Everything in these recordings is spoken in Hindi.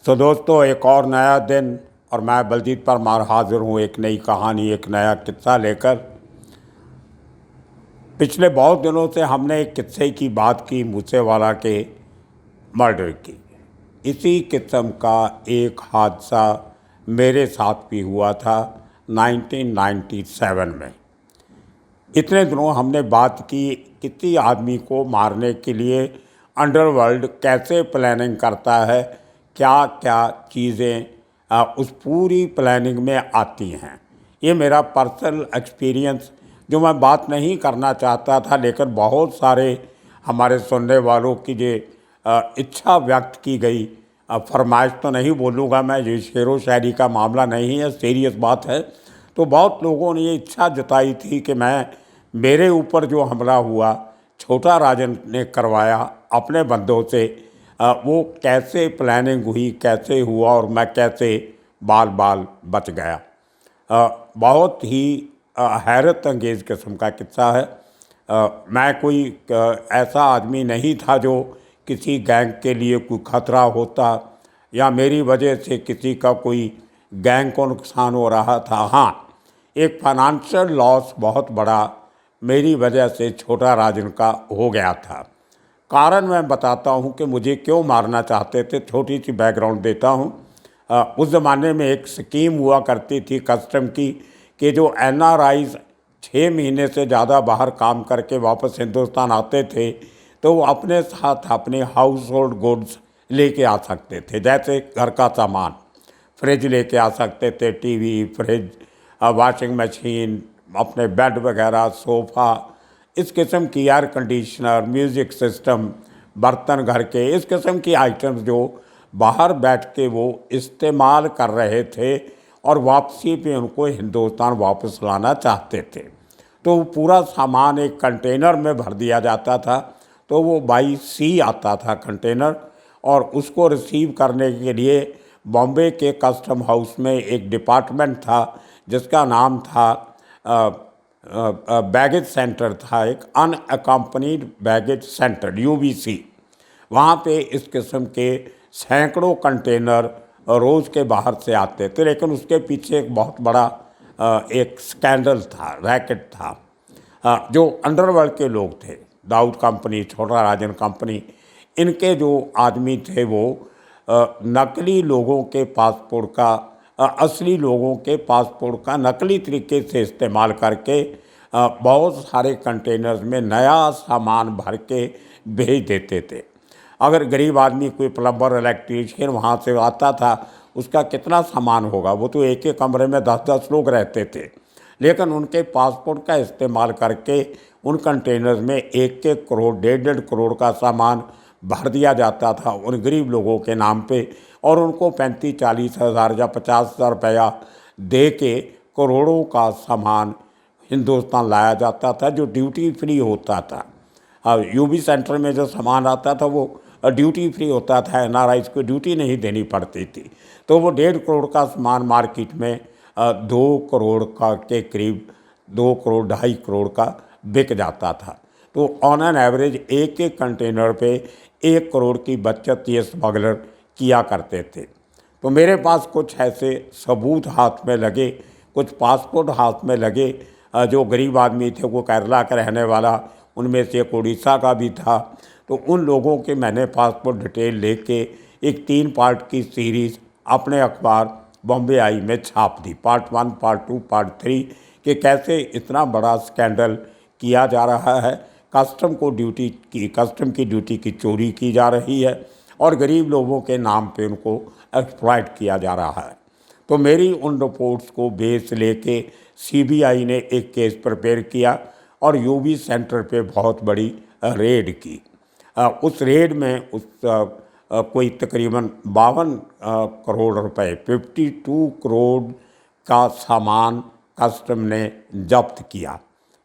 तो दोस्तों, एक और नया दिन और मैं बलजीत परमार हाजिर हूँ एक नई कहानी, एक नया किस्सा लेकर। पिछले बहुत दिनों से हमने एक किस्से की बात की, मूसेवाला के मर्डर की। इसी किस्म का एक हादसा मेरे साथ भी हुआ था 1997 में। इतने दिनों हमने बात की किसी आदमी को मारने के लिए अंडरवर्ल्ड कैसे प्लानिंग करता है, क्या क्या चीज़ें उस पूरी प्लानिंग में आती हैं। ये मेरा पर्सनल एक्सपीरियंस जो मैं बात नहीं करना चाहता था, लेकिन बहुत सारे हमारे सुनने वालों की जो इच्छा व्यक्त की गई, फरमाइश तो नहीं बोलूँगा मैं, ये शेरो शायरी का मामला नहीं है, सीरियस बात है। तो बहुत लोगों ने ये इच्छा जताई थी कि मेरे ऊपर जो हमला हुआ छोटा राजन ने करवाया अपने बंदों से, वो कैसे प्लानिंग हुई, कैसे हुआ और मैं कैसे बाल बाल बच गया। बहुत ही हैरत अंगेज़ किस्म का किस्सा है। मैं कोई ऐसा आदमी नहीं था जो किसी गैंग के लिए कोई खतरा होता या मेरी वजह से किसी का कोई गैंग को नुकसान हो रहा था। हाँ, एक फाइनेंशियल लॉस बहुत बड़ा मेरी वजह से छोटा राजन का हो गया था। कारण मैं बताता हूँ कि मुझे क्यों मारना चाहते थे। छोटी सी बैकग्राउंड देता हूँ। उस ज़माने में एक स्कीम हुआ करती थी कस्टम की कि जो NRIs 6 महीने से ज़्यादा बाहर काम करके वापस हिंदुस्तान आते थे तो वो अपने साथ अपने हाउस होल्ड गुड्स लेके आ सकते थे, जैसे घर का सामान, फ्रिज लेके आ सकते थे, टीवी, फ्रिज, वॉशिंग मशीन, अपने बेड वगैरह, सोफ़ा, इस किस्म की एयर कंडीशनर, म्यूज़िक सिस्टम, बर्तन घर के, इस किस्म की आइटम्स जो बाहर बैठ के वो इस्तेमाल कर रहे थे और वापसी पे उनको हिंदुस्तान वापस लाना चाहते थे। तो वो पूरा सामान एक कंटेनर में भर दिया जाता था। तो वो बाई सी आता था कंटेनर, और उसको रिसीव करने के लिए बॉम्बे के कस्टम हाउस में एक डिपार्टमेंट था जिसका नाम था बैगेज सेंटर था, एक अनअकम्पनीड बैगेज सेंटर UBC। वहाँ पे इस किस्म के सैकड़ों कंटेनर रोज़ के बाहर से आते थे, लेकिन उसके पीछे एक बहुत बड़ा एक स्कैंडल था, रैकेट था। जो अंडरवर्ल्ड के लोग थे, दाऊद कंपनी, छोटा राजन कंपनी, इनके जो आदमी थे वो नकली लोगों के पासपोर्ट का, असली लोगों के पासपोर्ट का नकली तरीके से इस्तेमाल करके बहुत सारे कंटेनर्स में नया सामान भर के भेज देते थे। अगर गरीब आदमी कोई प्लम्बर, इलेक्ट्रीशियन वहाँ से आता था, उसका कितना सामान होगा, वो तो एक एक कमरे में 10-10 लोग रहते थे, लेकिन उनके पासपोर्ट का इस्तेमाल करके उन कंटेनर्स में 1-1 करोड़, 1.5 करोड़ का सामान भर दिया जाता था उन गरीब लोगों के नाम पे, और उनको 35-40 हज़ार या 50 हज़ार रुपया दे के करोड़ों का सामान हिंदुस्तान लाया जाता था, जो ड्यूटी फ्री होता था। UB सेंटर में जो सामान आता था वो ड्यूटी फ्री होता था, NRIs को ड्यूटी नहीं देनी पड़ती थी। तो वो 1.5 करोड़ का सामान मार्केट में 2 करोड़ का के करीब, 2 करोड़ 2.5 करोड़ का बिक जाता था। तो ऑन एन एवरेज एक एक कंटेनर पे 1 करोड़ की बचत ये स्मगलर किया करते थे। तो मेरे पास कुछ ऐसे सबूत हाथ में लगे, कुछ पासपोर्ट हाथ में लगे। जो गरीब आदमी थे, वो केरला का रहने वाला, उनमें से एक उड़ीसा का भी था। तो उन लोगों के मैंने पासपोर्ट डिटेल लेके एक 3 पार्ट की सीरीज़ अपने अखबार बॉम्बे आई में छाप दी, पार्ट 1, पार्ट 2, पार्ट 3, कि कैसे इतना बड़ा स्कैंडल किया जा रहा है, कस्टम की ड्यूटी की चोरी की जा रही है और गरीब लोगों के नाम पे उनको एक्सप्लॉइट किया जा रहा है। तो मेरी उन रिपोर्ट्स को बेस लेके CBI ने एक केस प्रिपेयर किया और UB सेंटर पे बहुत बड़ी रेड की। उस रेड में कोई तकरीबन 52 करोड़ रुपए, 52 करोड़ का सामान कस्टम ने जब्त किया,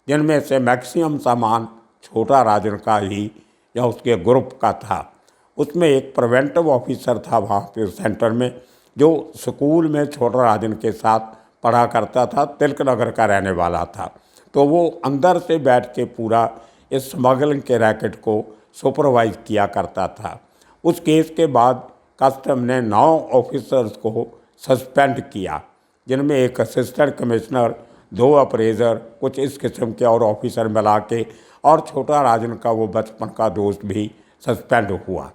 जिनमें से मैक्सिमम सामान छोटा राजन का ही या उसके ग्रुप का था। उसमें एक प्रिवेंटिव ऑफिसर था वहाँ पे सेंटर में, जो स्कूल में छोटा राजन के साथ पढ़ा करता था, तिलक नगर का रहने वाला था। तो वो अंदर से बैठ के पूरा इस स्मगलिंग के रैकेट को सुपरवाइज किया करता था। उस केस के बाद कस्टम ने 9 ऑफिसर्स को सस्पेंड किया, जिनमें एक असिस्टेंट कमिश्नर, 2 अप्रेजर, कुछ इस किस्म के और ऑफिसर मिला के, और छोटा राजन का वो बचपन का दोस्त भी सस्पेंड हुआ।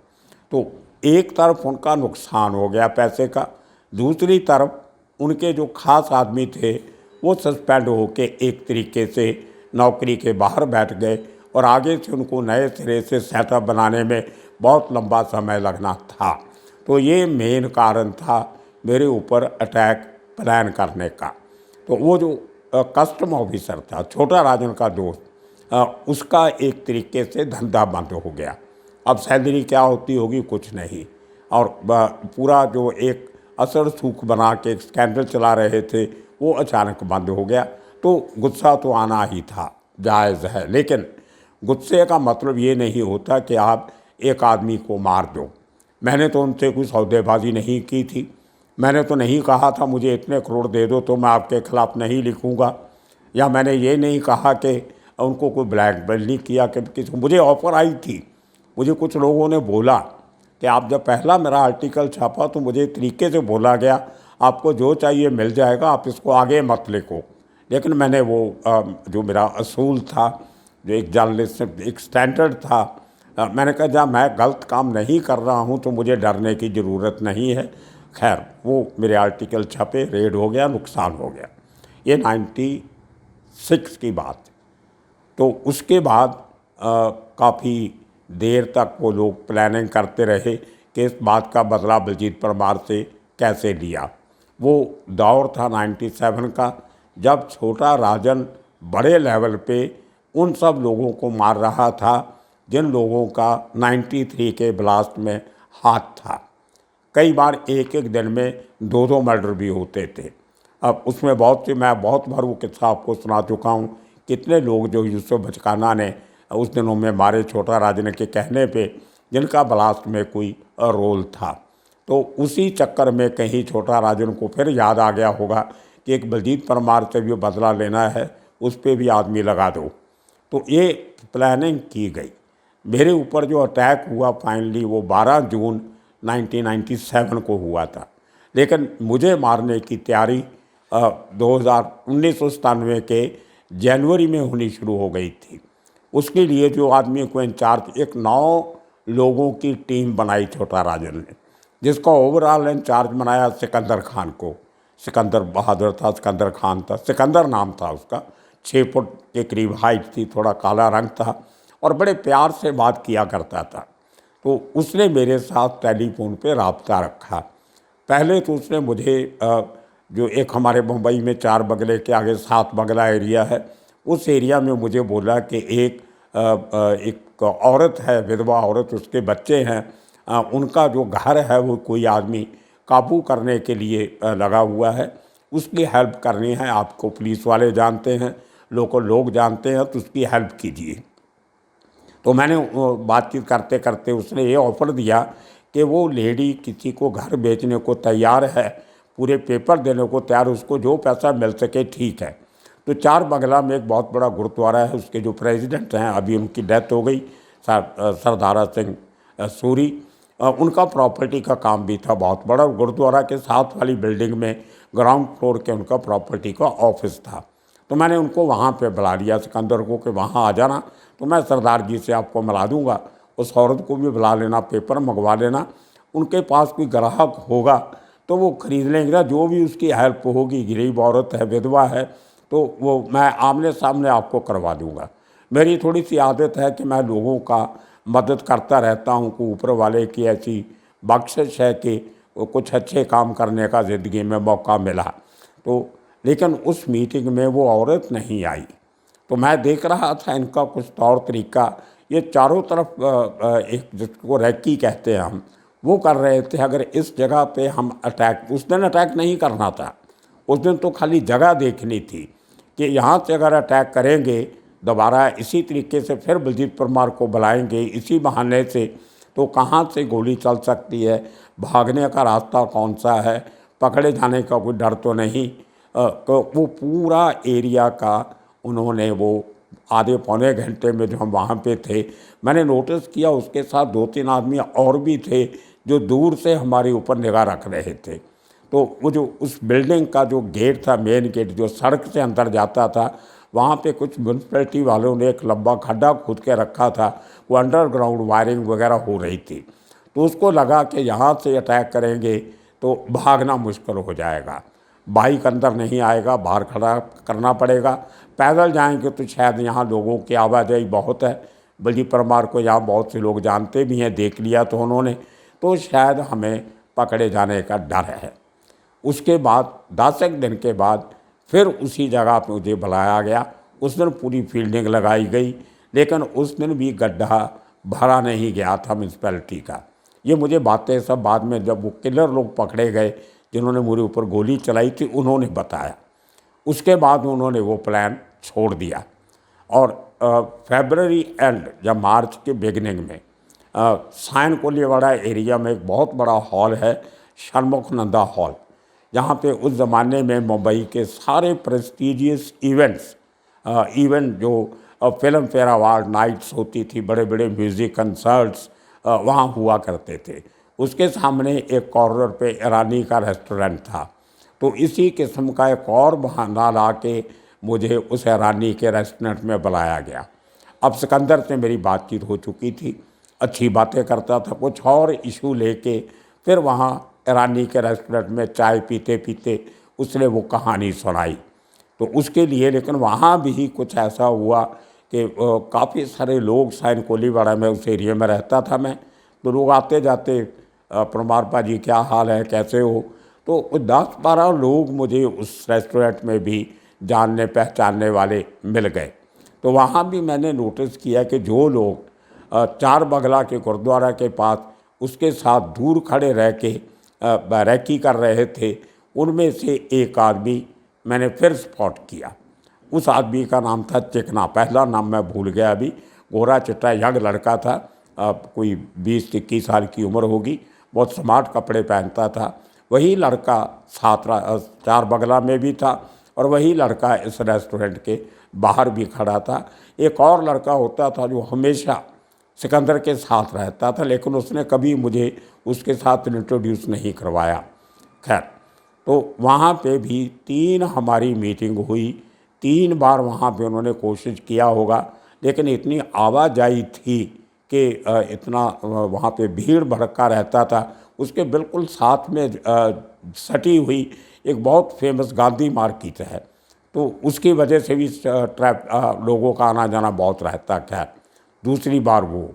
तो एक तरफ उनका नुकसान हो गया पैसे का, दूसरी तरफ उनके जो खास आदमी थे वो सस्पेंड होके एक तरीके से नौकरी के बाहर बैठ गए, और आगे से उनको नए सिरे से सेटअप बनाने में बहुत लंबा समय लगना था। तो ये मेन कारण था मेरे ऊपर अटैक प्लान करने का। तो वो जो कस्टम ऑफिसर था, छोटा राजन का दोस्त, उसका एक तरीके से धंधा बंद हो गया। अब सैलरी क्या होती होगी, कुछ नहीं, और पूरा जो एक असर सूख बना के एक स्कैंडल चला रहे थे वो अचानक बंद हो गया। तो गुस्सा तो आना ही था, जायज़ है, लेकिन गुस्से का मतलब ये नहीं होता कि आप एक आदमी को मार दो। मैंने तो उनसे कोई सौदेबाजी नहीं की थी, मैंने तो नहीं कहा था मुझे इतने करोड़ दे दो तो मैं आपके खिलाफ़ नहीं लिखूँगा, या मैंने ये नहीं कहा कि उनको कोई ब्लैकमेल नहीं किया कि किसी। मुझे ऑफ़र आई थी, मुझे कुछ लोगों ने बोला कि आप जब पहला मेरा आर्टिकल छापा तो मुझे तरीके से बोला गया आपको जो चाहिए मिल जाएगा, आप इसको आगे मत लिखो। लेकिन मैंने वो जो मेरा असूल था, जो एक जर्नलिस्ट एक स्टैंडर्ड था, मैंने कहा जब मैं गलत काम नहीं कर रहा हूँ तो मुझे डरने की ज़रूरत नहीं है। खैर वो मेरे आर्टिकल छपे, रेड हो गया, नुकसान हो गया। ये 96 की बात। तो उसके बाद काफ़ी देर तक वो लोग प्लानिंग करते रहे कि इस बात का बदला बलजीत परमार से कैसे लिया। वो दौर था 97 का, जब छोटा राजन बड़े लेवल पे उन सब लोगों को मार रहा था जिन लोगों का 93 के ब्लास्ट में हाथ था। कई बार एक एक दिन में 2-2 मर्डर भी होते थे। अब उसमें बहुत से, मैं बहुत बार वो किस्सा आपको सुना चुका हूँ, कितने लोग जो यूसुफ बचकाना ने उस दिनों में मारे छोटा राजन के कहने पे, जिनका ब्लास्ट में कोई रोल था। तो उसी चक्कर में कहीं छोटा राजन को फिर याद आ गया होगा कि एक बलजीत परमार से भी बदला लेना है, उस पर भी आदमी लगा दो। तो ये प्लानिंग की गई। मेरे ऊपर जो अटैक हुआ फाइनली वो 12 जून 1997 को हुआ था, लेकिन मुझे मारने की तैयारी 1997 के जनवरी में होनी शुरू हो गई थी। उसके लिए जो आदमी को इंचार्ज, एक 9 लोगों की टीम बनाई छोटा राजन ने, जिसका ओवरऑल इंचार्ज बनाया सिकंदर खान को। सिकंदर बहादुर था, सिकंदर खान था, सिकंदर नाम था उसका। 6 फुट के करीब हाइट थी, थोड़ा काला रंग था और बड़े प्यार से बात किया करता था। तो उसने मेरे साथ टेलीफोन पे राब्ता रखा। पहले तो उसने मुझे जो एक हमारे मुंबई में 4 बंगले के आगे 7 बंगला एरिया है, उस एरिया में मुझे बोला कि एक औरत है, विधवा औरत, उसके बच्चे हैं, उनका जो घर है वो कोई आदमी काबू करने के लिए लगा हुआ है, उसकी हेल्प करनी है। आपको पुलिस वाले जानते हैं, लोकल लोग जानते हैं, तो उसकी हेल्प कीजिए। तो मैंने बातचीत करते करते उसने ये ऑफ़र दिया कि वो लेडी किसी को घर बेचने को तैयार है, पूरे पेपर देने को तैयार, उसको जो पैसा मिल सके ठीक है। तो 4 बंगला में एक बहुत बड़ा गुरुद्वारा है, उसके जो प्रेसिडेंट हैं, अभी उनकी डेथ हो गई, सरदारा सिंह सूरी, उनका प्रॉपर्टी का काम भी था बहुत बड़ा। गुरुद्वारा के साथ वाली बिल्डिंग में ग्राउंड फ्लोर के उनका प्रॉपर्टी का ऑफिस था। तो मैंने उनको वहाँ पे बुला लिया, सिकंदर को, कि वहाँ आ जाना, तो मैं सरदार जी से आपको मिला दूँगा। उस औरत को भी बुला लेना, पेपर मंगवा लेना, उनके पास कोई ग्राहक होगा तो वो ख़रीद लेंगे ना, जो भी उसकी हेल्प होगी। गरीब औरत है, विधवा है, तो वो मैं आमने सामने आपको करवा दूँगा। मेरी थोड़ी सी आदत है कि मैं लोगों का मदद करता रहता हूँ, को ऊपर वाले की ऐसी बख्शिश है कि कुछ अच्छे काम करने का ज़िंदगी में मौका मिला। तो लेकिन उस मीटिंग में वो औरत नहीं आई। तो मैं देख रहा था इनका कुछ तौर तरीका, ये चारों तरफ एक जिसको रैकी कहते हैं हम, वो कर रहे थे। अगर इस जगह पे हम अटैक, उस दिन अटैक नहीं करना था, उस दिन तो खाली जगह देखनी थी कि यहाँ से अगर अटैक करेंगे दोबारा इसी तरीके से, फिर बलजीत परमार को बुलाएंगे इसी बहाने से, तो कहाँ से गोली चल सकती है, भागने का रास्ता कौन सा है, पकड़े जाने का कोई डर तो नहीं। तो वो पूरा एरिया का उन्होंने वो आधे पौने घंटे में जो हम वहाँ पे थे, मैंने नोटिस किया उसके साथ 2-3 आदमी और भी थे जो दूर से हमारे ऊपर निगाह रख रहे थे। तो वो जो उस बिल्डिंग का जो गेट था, मेन गेट जो सड़क से अंदर जाता था, वहाँ पे कुछ म्यूनसिपैलिटी वालों ने एक लंबा खड्डा खोद के रखा था। वो अंडरग्राउंड वायरिंग वगैरह हो रही थी। तो उसको लगा कि यहाँ से अटैक करेंगे तो भागना मुश्किल हो जाएगा, बाइक अंदर नहीं आएगा, बाहर खड़ा करना पड़ेगा, पैदल जाएंगे तो शायद यहाँ लोगों की आवाजाही बहुत है, बलजीत परमार को यहाँ बहुत से लोग जानते भी हैं, देख लिया तो उन्होंने, तो शायद हमें पकड़े जाने का डर है। उसके बाद 10 एक दिन के बाद फिर उसी जगह पर मुझे बुलाया गया। उस दिन पूरी फील्डिंग लगाई गई, लेकिन उस दिन भी गड्ढा भरा नहीं गया था म्यूनसिपैलिटी का। ये मुझे बातें सब बाद में जब वो किलर लोग पकड़े गए जिन्होंने मेरे ऊपर गोली चलाई थी, उन्होंने बताया। उसके बाद उन्होंने वो प्लान छोड़ दिया। और फरवरी एंड या मार्च के बिगनिंग में साइन कोलीवाड़ा एरिया में एक बहुत बड़ा हॉल है, षणमुख नंदा हॉल, जहाँ पे उस ज़माने में मुंबई के सारे प्रेस्टीजियस इवेंट जो फिल्म फेयर अवार्ड नाइट्स होती थी, बड़े बड़े म्यूज़िक कंसर्ट्स वहाँ हुआ करते थे। उसके सामने एक कॉर्नर पे ईरानी का रेस्टोरेंट था। तो इसी किस्म का एक और बहाना ला के मुझे उस ईरानी के रेस्टोरेंट में बुलाया गया। अब सिकंदर से मेरी बातचीत हो चुकी थी, अच्छी बातें करता था, कुछ और इशू लेके फिर वहाँ ईरानी के रेस्टोरेंट में चाय पीते पीते उसने वो कहानी सुनाई। तो उसके लिए लेकिन वहाँ भी कुछ ऐसा हुआ कि काफ़ी सारे लोग, साइन कोलीवाड़ा में उस एरिया में रहता था मैं, तो लोग आते जाते, परमार पाजी क्या हाल है, कैसे हो। तो 10-12 लोग मुझे उस रेस्टोरेंट में भी जानने पहचानने वाले मिल गए। तो वहाँ भी मैंने नोटिस किया कि जो लोग चार बगला के गुरुद्वारा के पास उसके साथ दूर खड़े रह के बैरकी कर रहे थे, उनमें से एक आदमी मैंने फिर स्पॉट किया। उस आदमी का नाम था चिकना, पहला नाम मैं भूल गया अभी, गोरा चिट्टा यंग लड़का था, कोई 20-21 साल की उम्र होगी, बहुत स्मार्ट कपड़े पहनता था। वही लड़का चार बगला में भी था और वही लड़का इस रेस्टोरेंट के बाहर भी खड़ा था। एक और लड़का होता था जो हमेशा सिकंदर के साथ रहता था, लेकिन उसने कभी मुझे उसके साथ इंट्रोड्यूस नहीं करवाया। खैर, तो वहाँ पे भी 3 हमारी मीटिंग हुई, 3 बार वहाँ पे उन्होंने कोशिश किया होगा, लेकिन इतनी आवाजाही थी कि इतना वहाँ पे भीड़ भड़का रहता था। उसके बिल्कुल साथ में सटी हुई एक बहुत फेमस गांधी मार्केट है, तो उसकी वजह से भी लोगों का आना जाना बहुत रहता। खैर, दूसरी बार वो,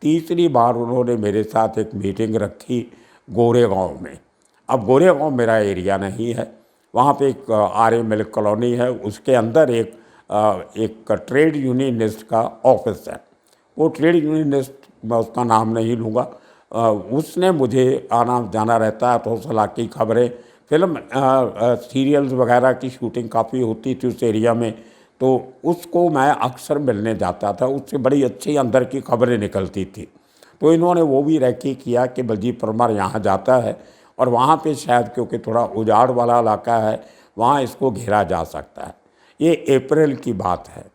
तीसरी बार उन्होंने मेरे साथ एक मीटिंग रखी गोरेगांव में। अब गोरेगांव मेरा एरिया नहीं है, वहाँ पे एक आर्य मिल्क कॉलोनी है, उसके अंदर एक ट्रेड यूनियनिस्ट का ऑफिस है। वो ट्रेड यूनियनिस्ट, मैं उसका नाम नहीं लूँगा, उसने मुझे आना जाना रहता है, तो सलाह की खबरें, फिल्म सीरियल्स वगैरह की शूटिंग काफ़ी होती थी उस एरिया में, तो उसको मैं अक्सर मिलने जाता था, उससे बड़ी अच्छी अंदर की खबरें निकलती थी। तो इन्होंने वो भी रेकी किया कि बलजीत परमार यहाँ जाता है और वहाँ पे शायद, क्योंकि थोड़ा उजाड़ वाला इलाका है, वहाँ इसको घेरा जा सकता है। ये अप्रैल की बात है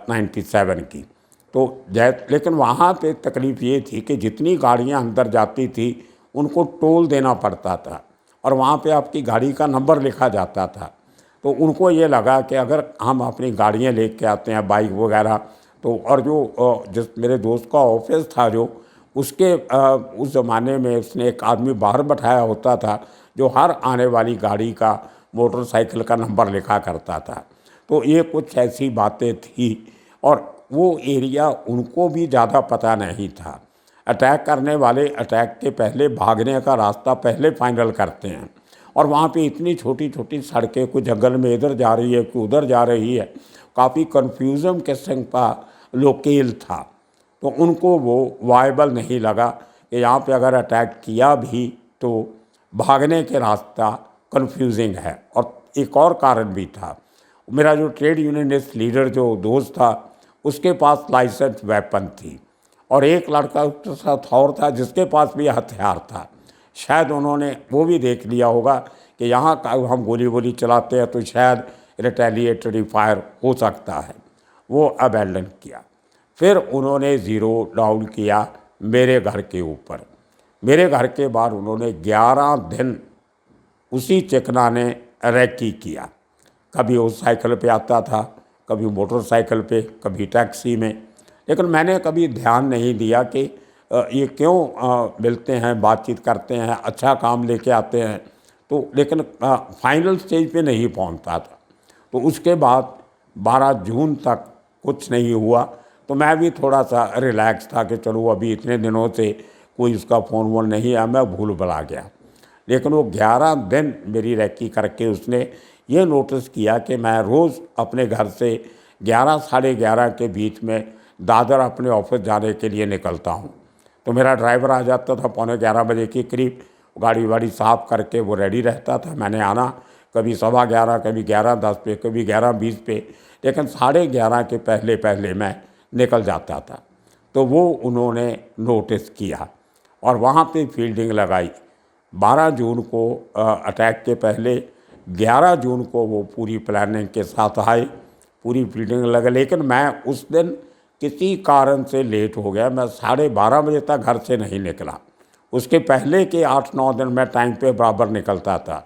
97 की। तो लेकिन वहाँ पे तकलीफ़ ये थी कि जितनी गाड़ियाँ अंदर जाती थी उनको टोल देना पड़ता था और वहाँ पे आपकी गाड़ी का नंबर लिखा जाता था। तो उनको ये लगा कि अगर हम अपनी गाड़ियाँ लेके आते हैं, बाइक वगैरह, तो और जो जिस मेरे दोस्त का ऑफिस था जो, उसके उस ज़माने में उसने एक आदमी बाहर बैठाया होता था जो हर आने वाली गाड़ी का, मोटरसाइकिल का नंबर लिखा करता था। तो ये कुछ ऐसी बातें थी और वो एरिया उनको भी ज़्यादा पता नहीं था। अटैक करने वाले अटैक के पहले भागने का रास्ता पहले फाइनल करते हैं और वहाँ पे इतनी छोटी छोटी सड़कें, कोई जंगल में इधर जा रही है, कोई उधर जा रही है, काफ़ी कन्फ्यूज़न किस्म का लोकेल था। तो उनको वो वायबल नहीं लगा कि यहाँ पे अगर अटैक किया भी तो भागने के रास्ता कन्फ्यूजिंग है। और एक और कारण भी था, मेरा जो ट्रेड यूनियनिस्ट लीडर जो दोस्त था, उसके पास लाइसेंस वेपन थी और एक लड़का उसके साथ और था जिसके पास भी हथियार था। शायद उन्होंने वो भी देख लिया होगा कि यहाँ का हम गोली वोली चलाते हैं तो शायद रिटेलिएटरी फायर हो सकता है, वो अबैंडन किया। फिर उन्होंने ज़ीरो डाउन किया मेरे घर के ऊपर। मेरे घर के बाहर उन्होंने 11 दिन उसी चिकना ने रैकी किया। कभी वो साइकिल पे आता था, कभी मोटरसाइकिल पे, कभी टैक्सी में। लेकिन मैंने कभी ध्यान नहीं दिया कि ये क्यों मिलते हैं, बातचीत करते हैं, अच्छा काम लेके आते हैं। तो लेकिन फाइनल स्टेज पे नहीं पहुंचता था। तो उसके बाद 12 जून तक कुछ नहीं हुआ, तो मैं भी थोड़ा सा रिलैक्स था कि चलो अभी इतने दिनों से कोई उसका फ़ोन वोन नहीं आया, मैं भूल भुला गया। लेकिन वो 11 दिन मेरी रैकी करके उसने ये नोटिस किया कि मैं रोज़ अपने घर से 11 साढ़े 11 के बीच में दादर अपने ऑफिस जाने के लिए निकलता हूँ। तो मेरा ड्राइवर आ जाता था 11:15 के करीब, गाड़ी वाड़ी साफ़ करके वो रेडी रहता था। मैंने आना कभी 11:15, कभी 11:10 पे, कभी 11:20 पे, लेकिन 11:30 के पहले पहले मैं निकल जाता था। तो वो उन्होंने नोटिस किया और वहाँ पे फील्डिंग लगाई। 12 जून को अटैक के पहले 11 जून को वो पूरी प्लानिंग के साथ आए, पूरी फील्डिंग लगा। लेकिन मैं उस दिन किसी कारण से लेट हो गया, मैं 12:30 तक घर से नहीं निकला। उसके पहले के 8-9 दिन मैं टाइम पे बराबर निकलता था।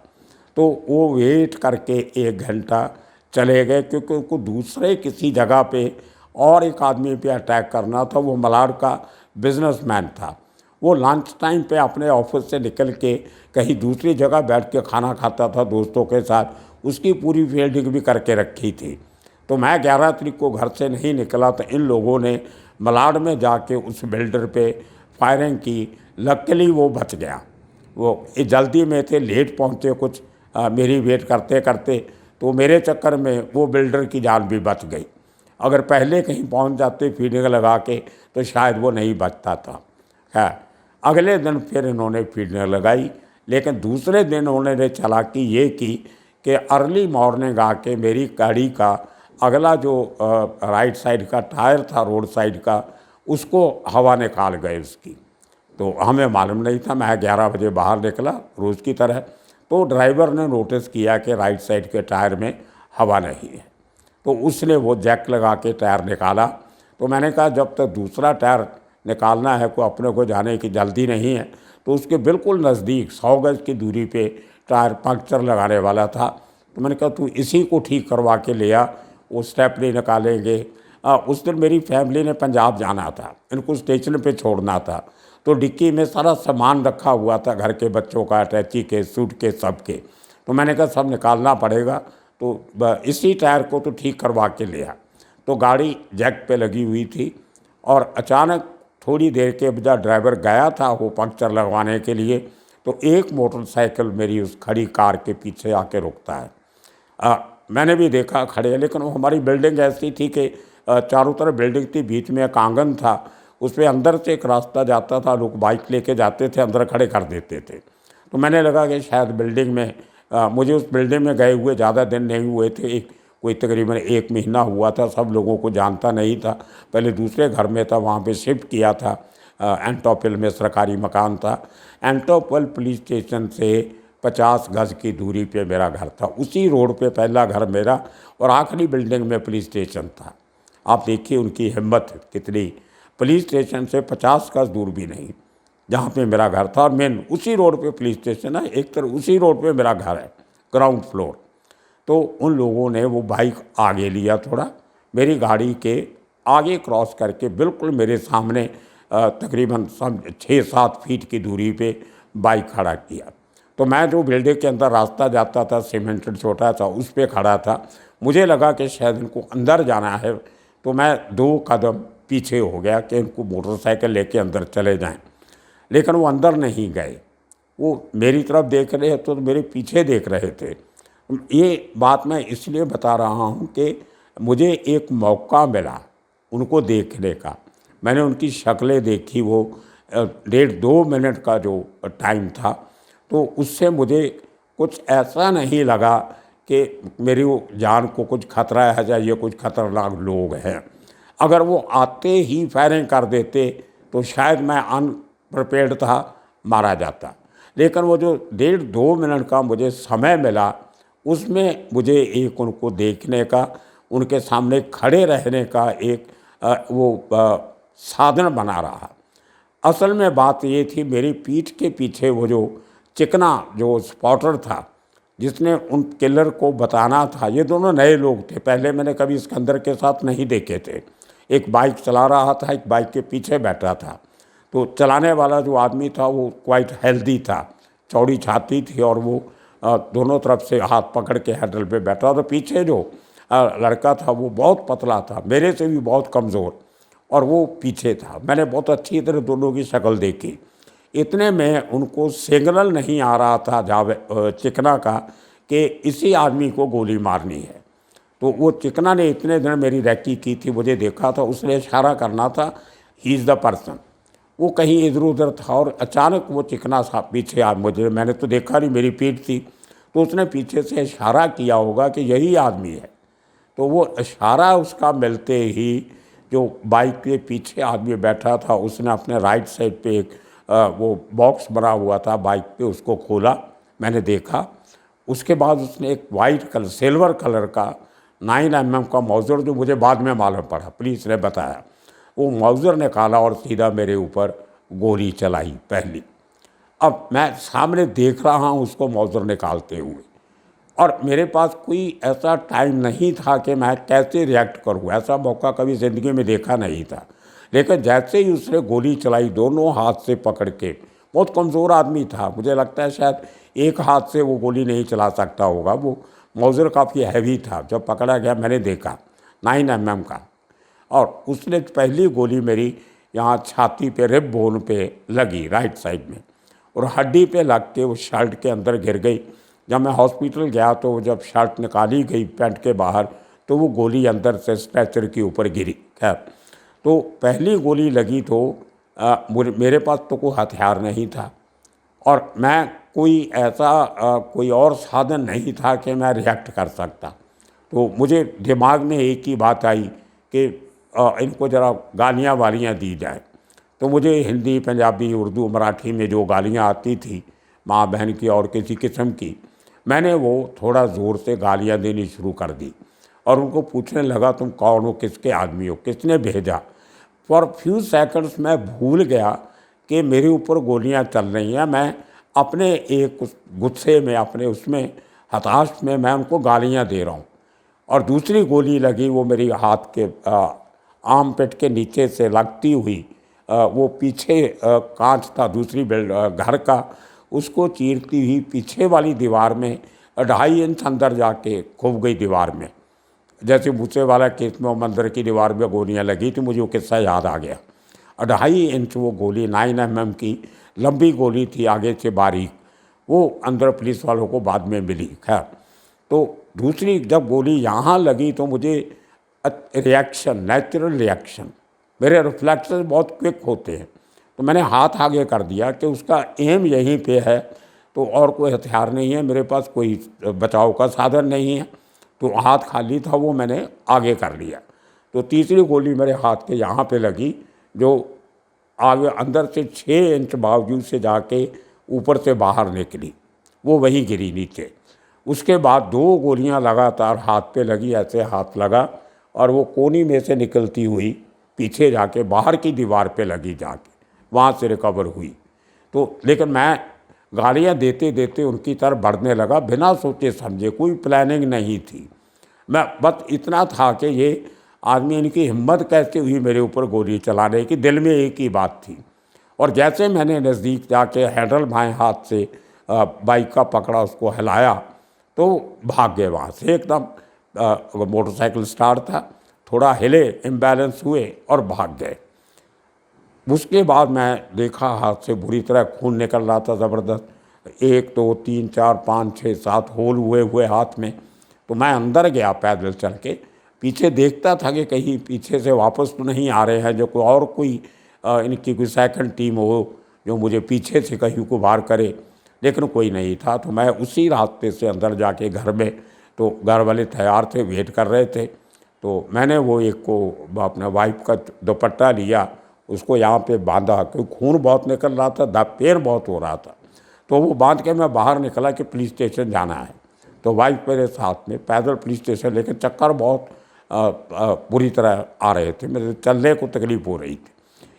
तो वो वेट करके 1 घंटा चले गए, क्योंकि उनको दूसरे किसी जगह पे और एक आदमी पे अटैक करना था। वो मलाड का बिजनेसमैन था। वो लंच टाइम पे अपने ऑफिस से निकल के कहीं दूसरी जगह बैठ के खाना खाता था दोस्तों के साथ, उसकी पूरी फील्डिंग भी करके रखी थी। तो मैं 11 तारीख को घर से नहीं निकला, तो इन लोगों ने मलाड में जाके उस बिल्डर पे फायरिंग की। लकीली वो बच गया। वो जल्दी में थे, लेट पहुँचे कुछ मेरी वेट करते करते, तो मेरे चक्कर में वो बिल्डर की जान भी बच गई। अगर पहले कहीं पहुँच जाते फील्डिंग लगा के तो शायद वो नहीं बचता था। है, अगले दिन फिर इन्होंने फील्डिंग लगाई, लेकिन दूसरे दिन उन्होंने चालाकी ये की कि अर्ली मॉर्निंग आके मेरी गाड़ी का अगला जो राइट साइड का टायर था रोड साइड का, उसको हवा निकाल गए उसकी। तो हमें मालूम नहीं था। मैं 11 बजे बाहर निकला रोज़ की तरह, तो ड्राइवर ने नोटिस किया कि राइट साइड के टायर में हवा नहीं है। तो उसने वो जैक लगा के टायर निकाला। तो मैंने कहा जब तक दूसरा टायर निकालना है, को अपने को जाने की जल्दी नहीं है। तो उसके बिल्कुल नज़दीक 100 गज की दूरी पे टायर पंक्चर लगाने वाला था। तो मैंने कहा तू इसी को ठीक करवा के ले आ, वो स्टेपनी निकालेंगे। उस दिन मेरी फैमिली ने पंजाब जाना था, इनको स्टेशन पे छोड़ना था। तो डिक्की में सारा सामान रखा हुआ था, घर के बच्चों का, अटैची के, सूट के, सब के। तो मैंने कहा सब निकालना पड़ेगा, तो इसी टायर को तो ठीक करवा के ले आ। तो गाड़ी जैक पे लगी हुई थी और अचानक थोड़ी देर के बाद ड्राइवर गया था वो पंक्चर लगवाने के लिए, तो एक मोटरसाइकिल मेरी उस खड़ी कार के पीछे आके रुकता है। मैंने भी देखा खड़े, लेकिन वो हमारी बिल्डिंग ऐसी थी कि चारों तरफ बिल्डिंग थी, बीच में एक आंगन था, उस पर अंदर से एक रास्ता जाता था, लोग बाइक लेके जाते थे, अंदर खड़े कर देते थे। तो मैंने लगा कि शायद बिल्डिंग में मुझे उस बिल्डिंग में गए हुए ज़्यादा दिन नहीं हुए थे, कोई तकरीबन 1 महीना हुआ था। सब लोगों को जानता नहीं था, पहले दूसरे घर में था, वहाँ पे शिफ्ट किया था। एंटोपल में सरकारी मकान था। एंटोपल पुलिस स्टेशन से 50 गज की दूरी पे मेरा घर था। उसी रोड पे पहला घर मेरा और आखिरी बिल्डिंग में पुलिस स्टेशन था। आप देखिए उनकी हिम्मत कितनी, पुलिस स्टेशन से 50 गज दूर भी नहीं जहाँ पे मेरा घर था, और मेन उसी रोड पे पुलिस स्टेशन है, एक तरफ उसी रोड पे मेरा घर है, ग्राउंड फ्लोर। तो उन लोगों ने वो बाइक आगे लिया, थोड़ा मेरी गाड़ी के आगे क्रॉस करके बिल्कुल मेरे सामने तकरीबन 6-7 फीट की दूरी पे बाइक खड़ा किया। तो मैं जो बिल्डिंग के अंदर रास्ता जाता था, सीमेंटेड छोटा था, उस पर खड़ा था। मुझे लगा कि शायद इनको अंदर जाना है, तो मैं 2 कदम पीछे हो गया कि इनको मोटरसाइकिल लेके अंदर चले जाएं। लेकिन वो अंदर नहीं गए, वो मेरी तरफ देख रहे तो मेरे पीछे देख रहे थे। ये बात मैं इसलिए बता रहा हूँ कि मुझे एक मौका मिला उनको देखने का। मैंने उनकी शक्लें देखी, वो 1.5-2 मिनट का जो टाइम था, तो उससे मुझे कुछ ऐसा नहीं लगा कि मेरी जान को कुछ खतरा है या ये कुछ खतरनाक लोग हैं। अगर वो आते ही फायरिंग कर देते तो शायद मैं अनप्रिपेयर्ड था, मारा जाता। लेकिन वो जो 1.5-2 मिनट का मुझे समय मिला, उसमें मुझे एक उनको देखने का, उनके सामने खड़े रहने का एक वो साधन बना रहा। असल में बात ये थी, मेरी पीठ के पीछे वो जो चिकना जो स्पॉटर था, जिसने उन किलर को बताना था, ये दोनों नए लोग थे, पहले मैंने कभी सिकंदर के साथ नहीं देखे थे। एक बाइक चला रहा था, एक बाइक के पीछे बैठा था। तो चलाने वाला जो आदमी था वो क्वाइट हेल्दी था, चौड़ी छाती थी, और वो दोनों तरफ से हाथ पकड़ के हैंडल पे बैठा। तो पीछे जो लड़का था वो बहुत पतला था, मेरे से भी बहुत कमज़ोर, और वो पीछे था। मैंने बहुत अच्छी तरह दोनों की शक्ल देखी। इतने में उनको सिग्नल नहीं आ रहा था चिकना का कि इसी आदमी को गोली मारनी है। तो वो चिकना ने इतने दिन मेरी रैकी की थी, मुझे देखा था, उसने इशारा करना था, ही इज़ द पर्सन। वो कहीं इधर उधर था और अचानक वो चिकना सा पीछे आ, मुझे, मैंने तो देखा नहीं, मेरी पीठ थी, तो उसने पीछे से इशारा किया होगा कि यही आदमी है। तो वो इशारा उसका मिलते ही जो बाइक के पीछे आदमी बैठा था, उसने अपने राइट साइड पे एक वो बॉक्स बना हुआ था बाइक पे, उसको खोला, मैंने देखा। उसके बाद उसने एक वाइट कलर, सिल्वर कलर का 9mm का मौजर, जो मुझे बाद में मालूम पड़ा, पुलिस ने बताया, वो मौजर निकाला और सीधा मेरे ऊपर गोली चलाई पहली। अब मैं सामने देख रहा हूँ उसको मौजर निकालते हुए, और मेरे पास कोई ऐसा टाइम नहीं था कि मैं कैसे रिएक्ट करूँ, ऐसा मौका कभी ज़िंदगी में देखा नहीं था। लेकिन जैसे ही उसने गोली चलाई दोनों हाथ से पकड़ के, बहुत कमज़ोर आदमी था, मुझे लगता है शायद एक हाथ से वो गोली नहीं चला सकता होगा, वो मौजर काफ़ी हैवी था। जब पकड़ा गया मैंने देखा 9mm का, और उसने पहली गोली मेरी यहाँ छाती पे, रिब बोन पे लगी राइट साइड में, और हड्डी पे लग के वो शर्ट के अंदर गिर गई। जब मैं हॉस्पिटल गया तो जब शर्ट निकाली गई पैंट के बाहर, तो वो गोली अंदर से स्ट्रेचर के ऊपर गिरी। खैर, तो पहली गोली लगी तो मेरे पास तो कोई हथियार नहीं था, और मैं कोई ऐसा कोई और साधन नहीं था कि मैं रिएक्ट कर सकता। तो मुझे दिमाग में एक ही बात आई कि इनको ज़रा गालियाँ वालियाँ दी जाए। तो मुझे हिंदी, पंजाबी, उर्दू, मराठी में जो गालियाँ आती थी माँ बहन की और किसी किस्म की, मैंने वो थोड़ा ज़ोर से गालियाँ देनी शुरू कर दी, और उनको पूछने लगा, तुम कौन हो, किसके आदमी हो, किसने भेजा। फॉर फ्यू सेकंड्स मैं भूल गया कि मेरे ऊपर गोलियां चल रही हैं। मैं अपने एक गुस्से में, अपने उसमें हताश में, मैं उनको गालियां दे रहा हूँ। और दूसरी गोली लगी, वो मेरी हाथ के आर्म पेट के नीचे से लगती हुई, वो पीछे कांच था दूसरी घर का, उसको चीरती हुई पीछे वाली दीवार में 2.5 इंच अंदर जाके घुस गई दीवार में। जैसे मूसे वाला केस में वो मंदिर की दीवार में गोलियां लगी थी, मुझे वो किस्सा याद आ गया। 2.5 इंच वो गोली 9mm की लंबी गोली थी, आगे से बारीक, वो अंदर पुलिस वालों को बाद में मिली। खैर, तो दूसरी जब गोली यहाँ लगी तो मुझे रिएक्शन, नेचुरल रिएक्शन, मेरे रिफ्लेक्शन बहुत क्विक होते हैं, तो मैंने हाथ आगे कर दिया कि उसका एम यहीं पे है, तो और कोई हथियार नहीं है मेरे पास, कोई बचाव का साधन नहीं है, तो हाथ खाली था, वो मैंने आगे कर लिया। तो तीसरी गोली मेरे हाथ के यहाँ पे लगी, जो आगे अंदर से 6 इंच बावजूद से जाके ऊपर से बाहर निकली, वो वहीं गिरी नीचे। उसके बाद 2 गोलियां लगातार हाथ पे लगी, ऐसे हाथ लगा, और वो कोनी में से निकलती हुई पीछे जाके बाहर की दीवार पे लगी, जाके वहाँ से रिकवर हुई। तो लेकिन मैं गालियाँ देते देते उनकी तरफ बढ़ने लगा, बिना सोचे समझे, कोई प्लानिंग नहीं थी। मैं बस इतना था कि ये आदमी, इनकी हिम्मत कैसे हुई मेरे ऊपर गोली चलाने की, दिल में एक ही बात थी। और जैसे मैंने नज़दीक जाके हैंडल बाएं हाथ से बाइक का पकड़ा, उसको हिलाया, तो भाग गए वहाँ से एकदम। मोटरसाइकिल स्टार्ट था, थोड़ा हिले, इम्बैलेंस हुए और भाग गए। उसके बाद मैं देखा हाथ से बुरी तरह खून निकल रहा था ज़बरदस्त, 1 2 3 4 5 6 7 होल हुए हाथ में। तो मैं अंदर गया पैदल चल के, पीछे देखता था कि कहीं पीछे से वापस तो नहीं आ रहे हैं, जो कोई और कोई इनकी कोई सेकंड टीम हो जो मुझे पीछे से कहीं को वार करे, लेकिन कोई नहीं था। तो मैं उसी रास्ते से अंदर जाके घर में, तो घर वाले तैयार थे, वेट कर रहे थे, तो मैंने वो एक को अपना वाइफ का दुपट्टा लिया, उसको यहाँ पे बांधा, क्योंकि खून बहुत निकल रहा था, पैर बहुत हो रहा था, तो वो बांध के मैं बाहर निकला कि पुलिस स्टेशन जाना है। तो वाइफ मेरे साथ में पैदल पुलिस स्टेशन, लेकिन चक्कर बहुत बुरी तरह आ रहे थे, मेरे चलने को तकलीफ़ हो रही थी।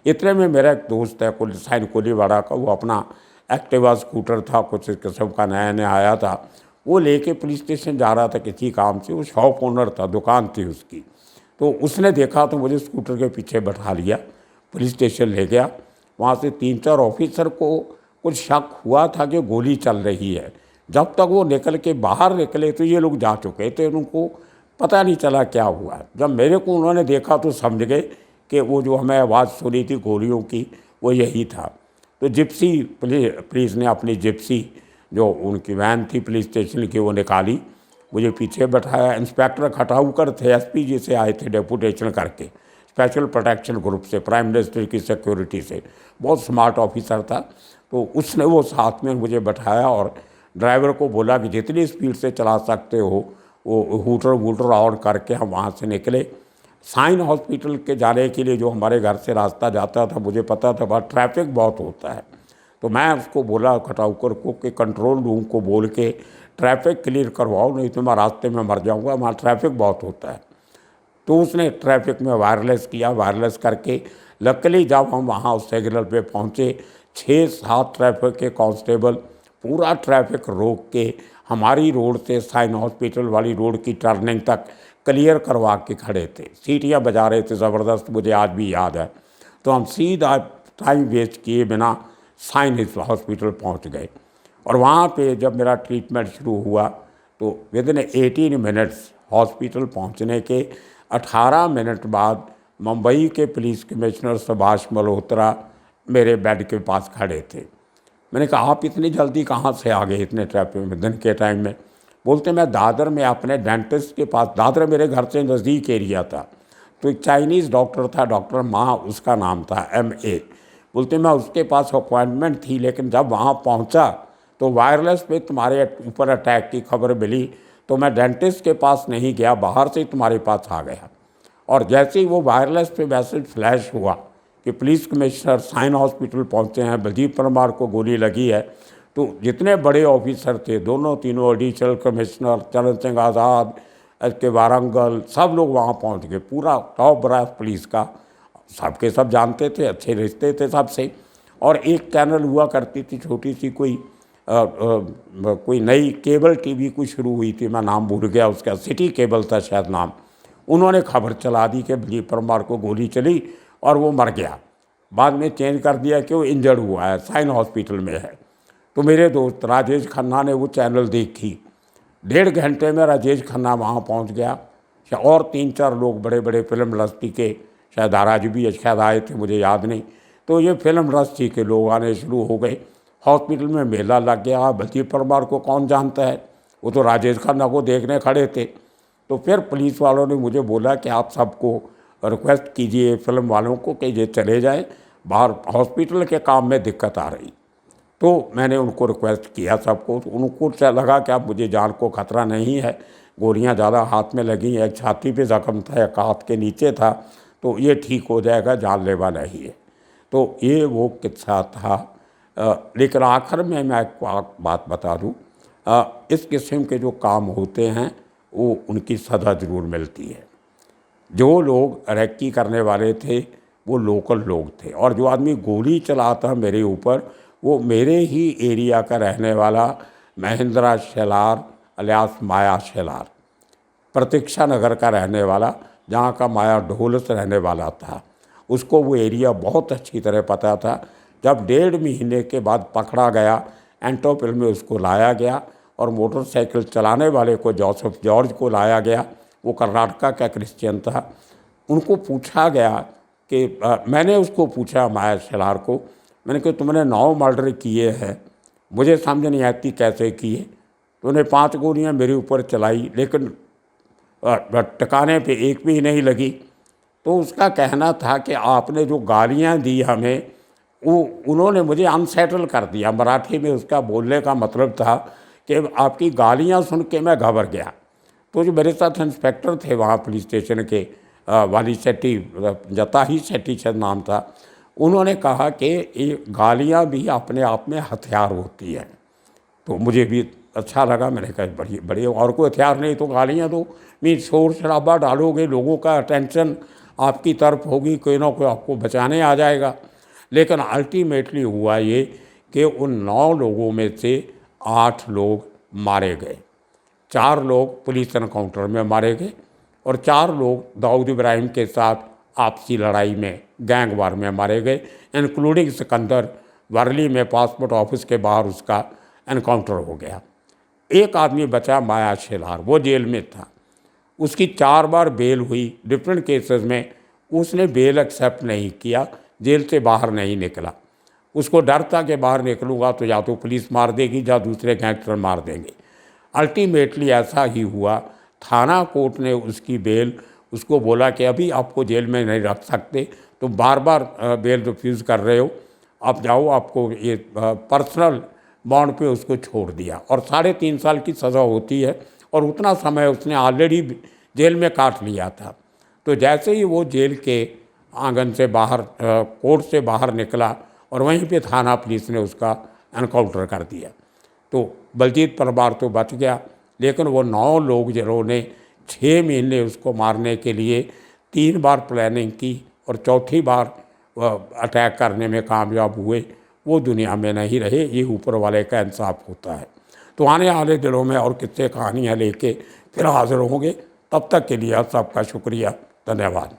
इतने में मेरा एक दोस्त है साइन कोलीवाड़ा का, वो अपना एक्टिवा स्कूटर था, कुछ इस किस्म का नया नया आया था, वो लेके पुलिस स्टेशन जा रहा था किसी काम से। वो शॉप ओनर था, दुकान थी उसकी। तो उसने देखा तो मुझे स्कूटर के पीछे बैठा लिया, पुलिस स्टेशन ले गया। वहाँ से 3-4 ऑफिसर को कुछ शक हुआ था कि गोली चल रही है। जब तक वो निकल के बाहर निकले तो ये लोग जा चुके थे, उनको पता नहीं चला क्या हुआ। जब मेरे को उन्होंने देखा तो समझ गए कि वो जो हमें आवाज़ सुनी थी गोलियों की वो यही था। तो जिप्सी पुलिस ने अपनी जिप्सी जो उनकी वैन थी पुलिस स्टेशन की वो निकाली, मुझे पीछे बैठाया। इंस्पेक्टर खटाऊकर थे, एसपी जी से आए थे डेपुटेशन करके, स्पेशल प्रोटेक्शन ग्रुप से, प्राइम मिनिस्टर की सिक्योरिटी से, बहुत स्मार्ट ऑफिसर था। तो उसने वो साथ में मुझे बैठाया और ड्राइवर को बोला कि जितनी स्पीड से चला सकते हो वो हूटर वूटर ऑन करके हम वहाँ से निकले। साइन हॉस्पिटल के जाने के लिए जो हमारे घर से रास्ता जाता था, मुझे पता था वहाँ ट्रैफिक बहुत होता है। तो मैं उसको बोला खटाऊकर को कि कंट्रोल रूम को बोल के ट्रैफिक क्लियर करवाओ, नहीं तो मैं रास्ते में मर जाऊंगा, वहाँ ट्रैफिक बहुत होता है। तो उसने ट्रैफिक में वायरलेस किया, वायरलेस करके लकीली जब हम वहाँ उस सिग्नल पे पहुँचे, 6-7 ट्रैफिक के कांस्टेबल पूरा ट्रैफिक रोक के हमारी रोड से साइन हॉस्पिटल वाली रोड की टर्निंग तक क्लियर करवा के खड़े थे, सीटियाँ बजा रहे थे ज़बरदस्त, मुझे आज भी याद है। तो हम सीधा टाइम वेस्ट किए बिना साइन हॉस्पिटल पहुंच गए। और वहाँ पे जब मेरा ट्रीटमेंट शुरू हुआ तो विदिन 18 मिनट्स हॉस्पिटल पहुँचने के 18 मिनट बाद मुंबई के पुलिस कमिश्नर सुभाष मल्होत्रा मेरे बेड के पास खड़े थे। मैंने कहा आप इतनी जल्दी कहाँ से आ गए इतने ट्रैफिक में दिन के टाइम में? बोलते मैं दादर में अपने डेंटिस्ट के पास, दादर मेरे घर से नज़दीक एरिया था, तो एक चाइनीज़ डॉक्टर था, डॉक्टर मा उसका नाम था, MA। बोलते मैं उसके पास अपॉइंटमेंट थी, लेकिन जब वहाँ पहुँचा तो वायरलेस पे तुम्हारे ऊपर अटैक की खबर मिली, तो मैं डेंटिस्ट के पास नहीं गया, बाहर से तुम्हारे पास आ गया। और जैसे ही वो वायरलेस पे मैसेज फ्लैश हुआ कि पुलिस कमिश्नर साइन हॉस्पिटल पहुँचे हैं, बलजीत परमार को गोली लगी है, तो जितने बड़े ऑफिसर थे, दोनों तीनों एडिशनल कमिश्नर, चरण सिंह आज़ाद, के वारंगल, सब लोग वहाँ पहुँच गए, पूरा टॉप ब्रास पुलिस का, सबके सब जानते थे, अच्छे रिश्ते थे सबसे। और एक चैनल हुआ करती थी छोटी सी, कोई नई केबल टीवी कोई शुरू हुई थी, मैं नाम भूल गया उसका, सिटी केबल था शायद नाम। उन्होंने खबर चला दी कि बलजीत परमार को गोली चली और वो मर गया। बाद में चेंज कर दिया कि वो इंजर्ड हुआ है, साइन हॉस्पिटल में है। तो मेरे दोस्त राजेश खन्ना ने वो चैनल देखी, 1.5 घंटे में राजेश खन्ना वहाँ पहुँच गया, और 3-4 लोग बड़े बड़े फिल्म इंडस्ट्री के, शायद आराज भी शायद आए थे, मुझे याद नहीं। तो ये फिल्म इंडस्ट्री के लोग आने शुरू हो गए, हॉस्पिटल में मेला लग गया। बलजीत परमार को कौन जानता है, वो तो राजेश खन्ना को देखने खड़े थे। तो फिर पुलिस वालों ने मुझे बोला कि आप सबको रिक्वेस्ट कीजिए फिल्म वालों को कि ये चले जाएं, बाहर हॉस्पिटल के काम में दिक्कत आ रही। तो मैंने उनको रिक्वेस्ट किया सबको, तो उनको लगा कि अब मुझे जान को खतरा नहीं है, गोलियां ज़्यादा हाथ में लगी हैं, छाती पे ज़ख्म था, एक हाथ के नीचे था, तो ये ठीक हो जाएगा, जानलेवा नहीं है। तो ये वो किस्सा था। लेकिन आखिर में मैं एक बात बता दूँ, इस किस्म के जो काम होते हैं वो उनकी सज़ा ज़रूर मिलती है। जो लोग रैकी करने वाले थे वो लोकल लोग थे, और जो आदमी गोली चलाता मेरे ऊपर वो मेरे ही एरिया का रहने वाला महेंद्रा शेलार अलियास माया शेलार, प्रतीक्षा नगर का रहने वाला, जहाँ का माया ढोलस रहने वाला था। उसको वो एरिया बहुत अच्छी तरह पता था। जब 1.5 महीने के बाद पकड़ा गया, एंटोपिल में उसको लाया गया, और मोटरसाइकिल चलाने वाले को जोसेफ जॉर्ज को लाया गया, वो कर्नाटका का क्रिश्चियन था। उनको पूछा गया कि मैंने उसको पूछा माया शेलार को, मैंने कहा तुमने 9 मर्डर किए हैं, मुझे समझ नहीं आती कैसे किए। तो उन्हें 5 गोलियां मेरे ऊपर चलाई, लेकिन टकाने पे एक भी नहीं लगी। तो उसका कहना था कि आपने जो गालियां दी हमें, वो उन्होंने मुझे अनसेटल कर दिया। मराठी में उसका बोलने का मतलब था कि आपकी गालियां सुन के मैं घबरा गया। तो जो मेरे साथ इंस्पेक्टर थे वहाँ पुलिस स्टेशन के, वाली शेट्टी, जता ही शेट्टी शायद नाम था, उन्होंने कहा कि ये गालियाँ भी अपने आप में हथियार होती है। तो मुझे भी अच्छा लगा, मैंने कहा बढ़िया, और कोई हथियार नहीं तो गालियाँ दो, मीन शोर शराबा डालोगे, लोगों का अटेंशन आपकी तरफ होगी, कोई ना कोई आपको बचाने आ जाएगा। लेकिन अल्टीमेटली हुआ ये कि उन 9 लोगों में से 8 लोग मारे गए। 4 लोग पुलिस एनकाउंटर में मारे गए और 4 लोग दाऊद इब्राहिम के साथ आपसी लड़ाई में, गैंग वार में मारे गए, इंक्लूडिंग सिकंदर। वर्ली में पासपोर्ट ऑफिस के बाहर उसका एनकाउंटर हो गया। एक आदमी बचा, माया शेलार, वो जेल में था। उसकी 4 बार बेल हुई डिफरेंट केसेस में, उसने बेल एक्सेप्ट नहीं किया, जेल से बाहर नहीं निकला। उसको डर था कि बाहर निकलूँगा तो या तो पुलिस मार देगी या दूसरे गैंगस्टर मार देंगे। अल्टीमेटली ऐसा ही हुआ। थाना कोर्ट ने उसकी बेल, उसको बोला कि अभी आपको जेल में नहीं रख सकते, तो बार बार बेल रिफ्यूज़ कर रहे हो, आप जाओ, आपको ये पर्सनल बॉन्ड पे उसको छोड़ दिया। और 3.5 साल की सज़ा होती है और उतना समय उसने ऑलरेडी जेल में काट लिया था। तो जैसे ही वो जेल के आंगन से बाहर, कोर्ट से बाहर निकला और वहीं पे थाना पुलिस ने उसका एनकाउंटर कर दिया। तो बलजीत परमार तो बच गया, लेकिन वो 9 लोग जिन्होंने 6 महीने उसको मारने के लिए 3 बार प्लानिंग की और चौथी बार अटैक करने में कामयाब हुए, वो दुनिया में नहीं रहे। ये ऊपर वाले का इंसाफ होता है। तो आने वाले दिनों में और किस्से कहानियाँ लेके फिर हाजिर होंगे। तब तक के लिए आप सबका शुक्रिया, धन्यवाद।